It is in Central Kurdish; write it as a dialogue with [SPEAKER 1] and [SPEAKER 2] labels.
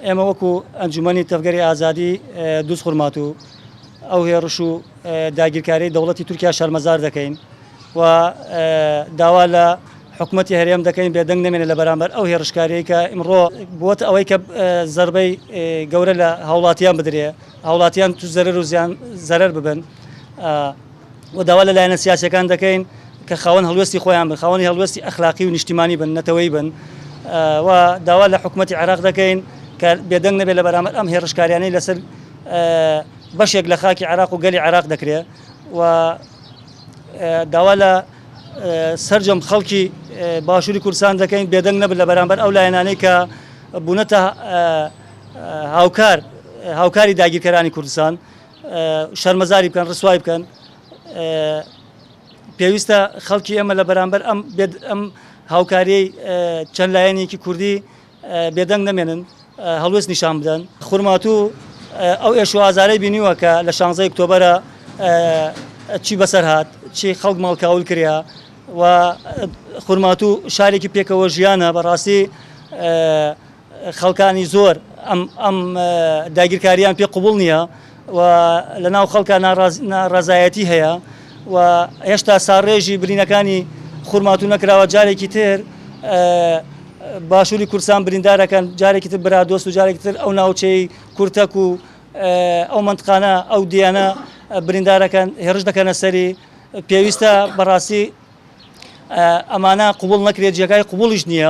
[SPEAKER 1] ئێمە وەکو ئەنجومەنی تەفگەری ئازادی دووس خورمات و ئەو هێڕش و داگیرکاری دەوڵەتی تورکیا شەرمەزار دەکەین و داوا لە حکوومەتی هەرێم دەکەین بێدەنگ نەمێنێت لە بەرامبەر ئەو هێڕشکاریەی کە ئیمڕۆ بووەتە ئەوەی کە زەربەی گەورە لە هاوڵاتیان بدرێ، هاوڵاتیان تو زەرەر و زیان زەرەر ببن و داوا لە لایەنە سیاسیەکان دەکەین کە خاوەن هەڵوێستی خۆیان بن، خاوەنی هەڵوێستی ئەخلاقی و نیشتیمانی بن، نەتەوەی بن و داوا لە حکوومەتی عێراق دەکەین کە بێدەنگ نەبێت لە بەرامبەر ئەم هێڕشکاریانەی لەسەر بەشێک لە خاکی عێراق و گەلی عێراق دەکرێت و داوا لە سەرجەم خەڵکی باشووری کوردستان دەکەین بێدەنگ نەبن لە بەرامبەر ئەو لایەنانەی کە بوونەتە هاوکاری داگیرکەرانی کوردستان شەرمەزاری بکەن، ڕسوای بکەن. پێویستە خەڵکی ئێمە لە بەرامبەر ئەم هاوکاریەی چەند لایەنێکی کوردی بێدەنگ نەمێنن، هەڵوێست نیشان بدەن. خورماتوو ئەو ئێش و ئازارەی بینیوە کە لە 16 ئۆکتۆبەرە چی بەسەر هات، چی خەڵک ماڵکاول کریا و خورماتوو شارێکی پێکەوە ژیانە بەڕاستی خەڵکانی زۆر ئەم داگیرکاریان پێ قوبوڵ نییە و لە ناو خەڵکە ناڕازایەتی هەیە و هێشتا ساڕێژی برینەکانی خورماتوو نەکراوە. جارێکی تر باشووری کوردستان بریندارەکەن، جارێکی تر برادۆست و جارێکی تر ئەو ناوچەی کورتەک و ئەو منطقانە ئەو دیانە بریندارەکەن هێرش دەکەنە سەری. پێویستە بەڕاستی ئەمانە قوبوڵ نەکرێت، جێگای قوبوڵیش نییە.